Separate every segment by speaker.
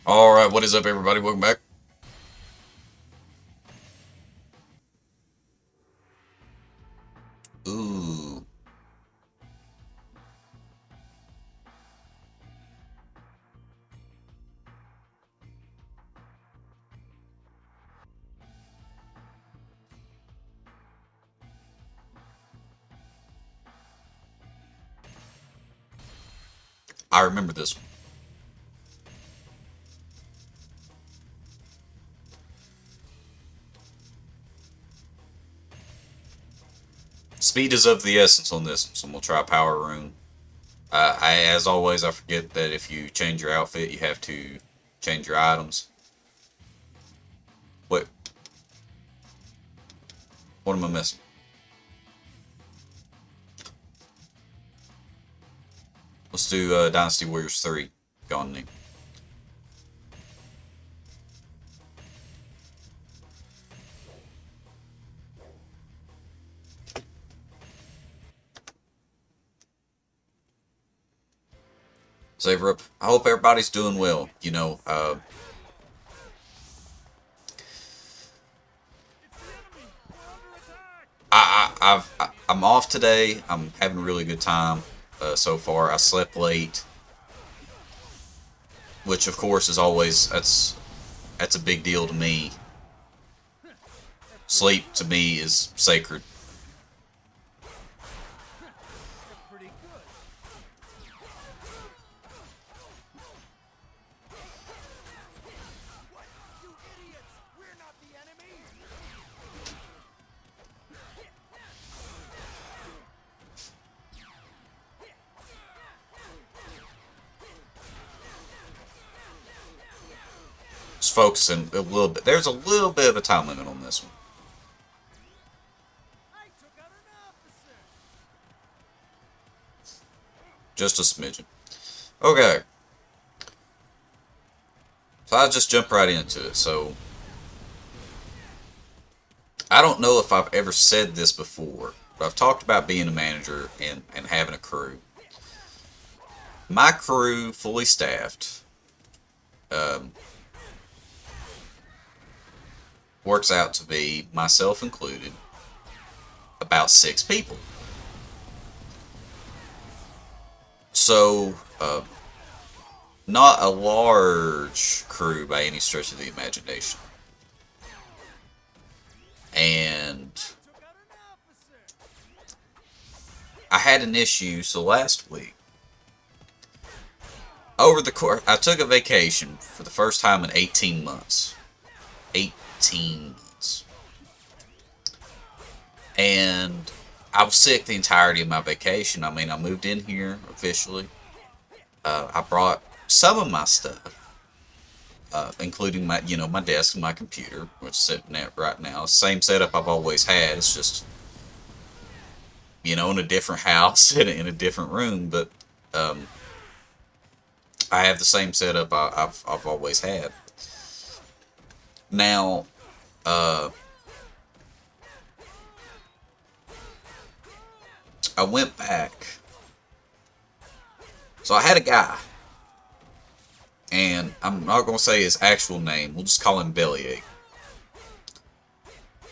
Speaker 1: Alright, what is up, everybody? Welcome back. Ooh. I remember this one. Speed is of the essence on this, so we'll try Power Room. As always, I forget that if you change your outfit, you have to change your items. Wait, what am I missing? Let's do Dynasty Warriors 3. Gone Ning. Save up. I hope everybody's doing well. I'm off today. I'm having a really good time so far. I slept late, which of course is always that's a big deal to me. Sleep to me is sacred. Just focusing a little bit. There's a little bit of a time limit on this one. Just a smidgen. Okay. So I'll just jump right into it. So I don't know if I've ever said this before, but I've talked about being a manager and having a crew. My crew, fully staffed, um, works out to be, myself included, about 6 people. So, not a large crew by any stretch of the imagination. And I had an issue, so last week, over the course, I took a vacation for the first time in 18 months. 18 months. And I was sick the entirety of my vacation. I mean, I moved in here officially. I brought some of my stuff, including my desk and my computer, which is sitting at right now. Same setup I've always had. It's just, in a different house, in a different room, but um, I have the same setup I've always had. Now, uh, I went back. So I had a guy, and I'm not going to say his actual name. We'll just call him Bellyache.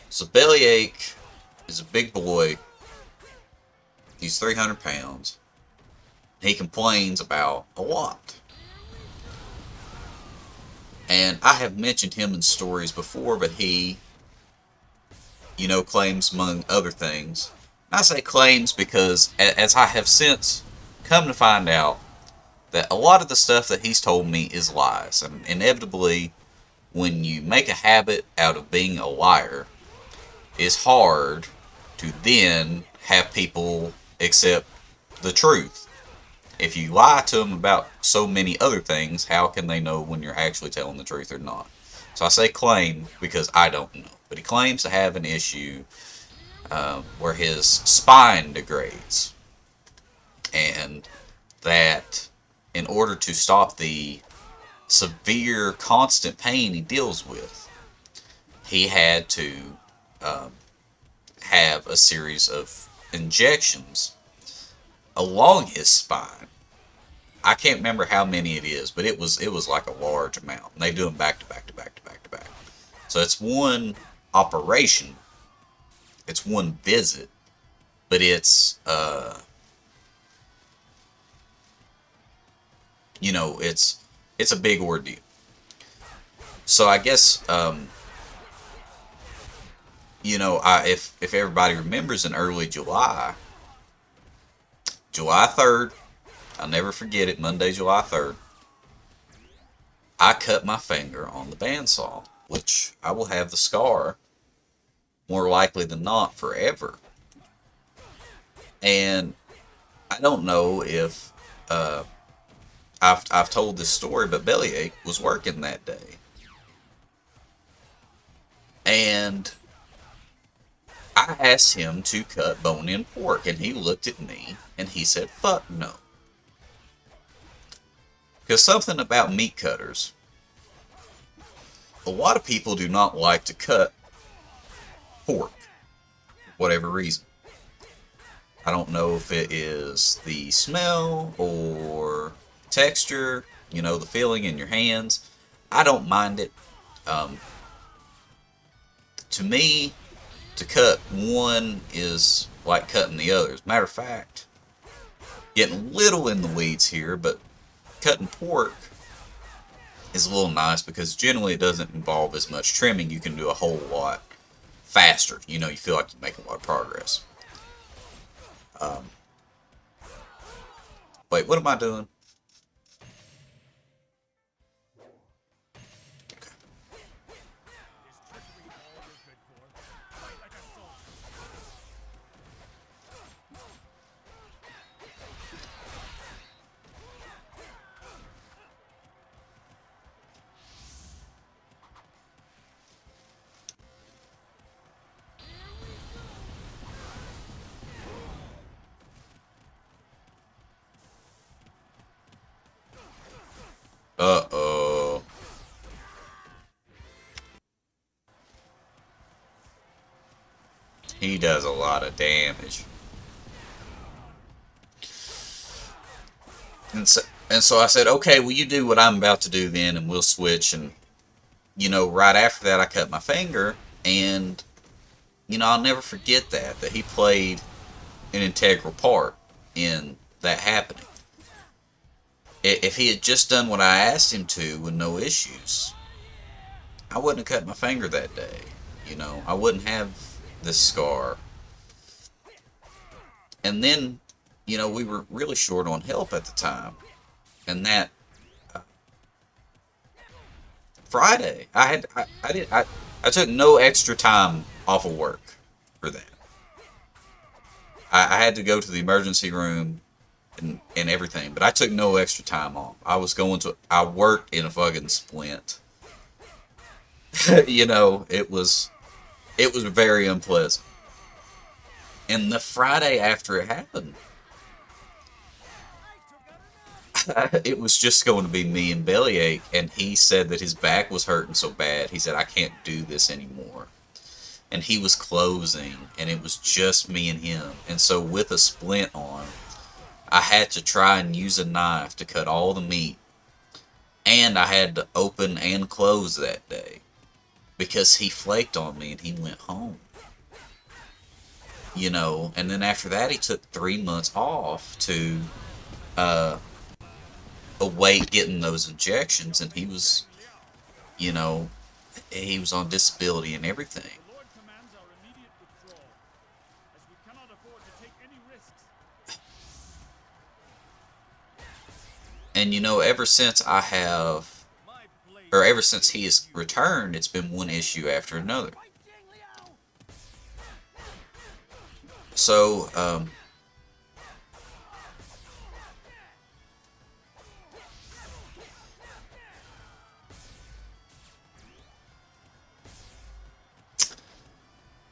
Speaker 1: So Bellyache is a big boy. He's 300 pounds. He complains about a lot. And I have mentioned him in stories before, but he, claims among other things. And I say claims because, as I have since come to find out, that a lot of the stuff that he's told me is lies. And inevitably, when you make a habit out of being a liar, it's hard to then have people accept the truth. If you lie to them about so many other things, how can they know when you're actually telling the truth or not? So I say claim because I don't know. But he claims to have an issue where his spine degrades. And that in order to stop the severe, constant pain he deals with, he had to um, have a series of injections along his spine I can't remember how many it is, but it was like a large amount. And they do them back to back to back to back to back. So it's one operation, it's one visit, but it's a big ordeal. So I guess if everybody remembers in early July, July 3rd, I'll never forget it, Monday, July 3rd, I cut my finger on the bandsaw, which I will have the scar more likely than not forever. And I don't know if I've told this story, but Bellyache was working that day, and I asked him to cut bone-in pork, and he looked at me and he said, "Fuck no," because something about meat cutters. A lot of people do not like to cut pork, for whatever reason. I don't know if it is the smell or texture, the feeling in your hands. I don't mind it. Um, to me, to cut one is like cutting the others. Matter of fact, getting a little in the weeds here, but cutting pork is a little nice because generally it doesn't involve as much trimming. You can do a whole lot faster. You feel like you make a lot of progress. Um, wait, what am I doing? Uh-oh. He does a lot of damage. And so, and so I said, okay, well, you do what I'm about to do then, and we'll switch. And, right after that, I cut my finger, and, I'll never forget that he played an integral part in that happening. If he had just done what I asked him to with no issues, I wouldn't have cut my finger that day. I wouldn't have this scar. And then, we were really short on help at the time. And that Friday, I took no extra time off of work for that. I had to go to the emergency room and everything, but I took no extra time off. I worked in a fucking splint. It was very unpleasant. And the Friday after it happened, it was just going to be me and Bellyache, and he said that his back was hurting so bad. He said, "I can't do this anymore." And he was closing, and it was just me and him. And so, with a splint on, I had to try and use a knife to cut all the meat, and I had to open and close that day because he flaked on me and he went home. And then after that, he took 3 months off to uh, await getting those injections, and you know, he was on disability and everything. And ever since he has returned, it's been one issue after another. So,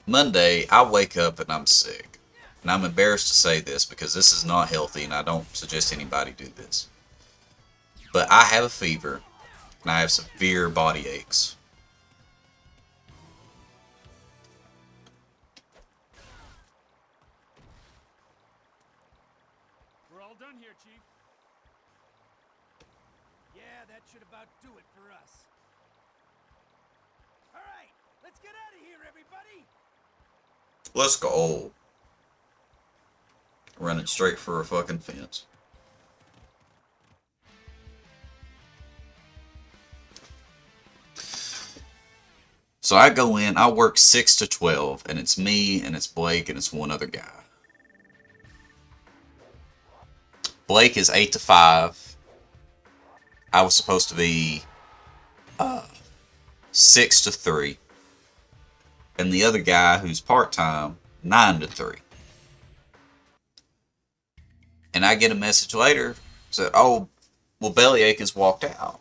Speaker 1: Monday, I wake up and I'm sick. And I'm embarrassed to say this because this is not healthy and I don't suggest anybody do this. But I have a fever and I have severe body aches.
Speaker 2: We're all done here, Chief. for us. All right, let's get out of here, everybody.
Speaker 1: Let's go. Running straight for a fucking fence. So I go in, I work 6 to 12, and it's me, and it's Blake, and it's one other guy. Blake is 8 to 5. I was supposed to be 6 to 3. And the other guy, who's part time, 9 to 3. And I get a message later, said, oh, well, Bellyache has walked out.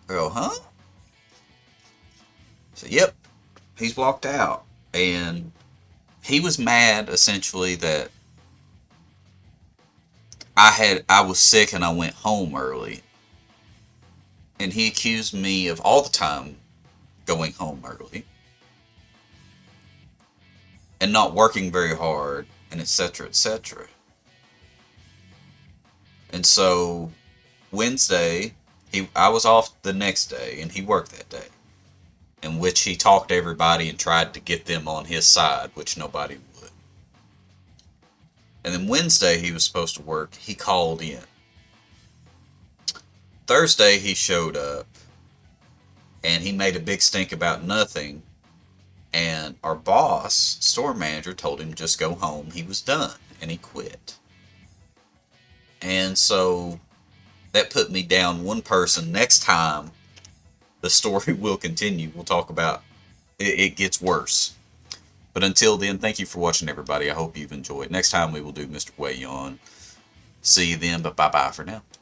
Speaker 1: I go, huh? So, yep, he's walked out. And he was mad, essentially, that I was sick and I went home early. And he accused me of all the time going home early and not working very hard, and etc. etc. And so Wednesday, I was off the next day, and he worked that day, in which he talked to everybody and tried to get them on his side, which nobody would. And then Wednesday he was supposed to work. He called in. Thursday he showed up, and he made a big stink about nothing. And our boss, store manager, told him just go home. He was done, and he quit. And so that put me down one person. Next time the story will continue. We'll talk about it gets worse. But until then, thank you for watching, everybody. I hope you've enjoyed. Next time we will do Mr. Wayon. See you then, but bye-bye for now.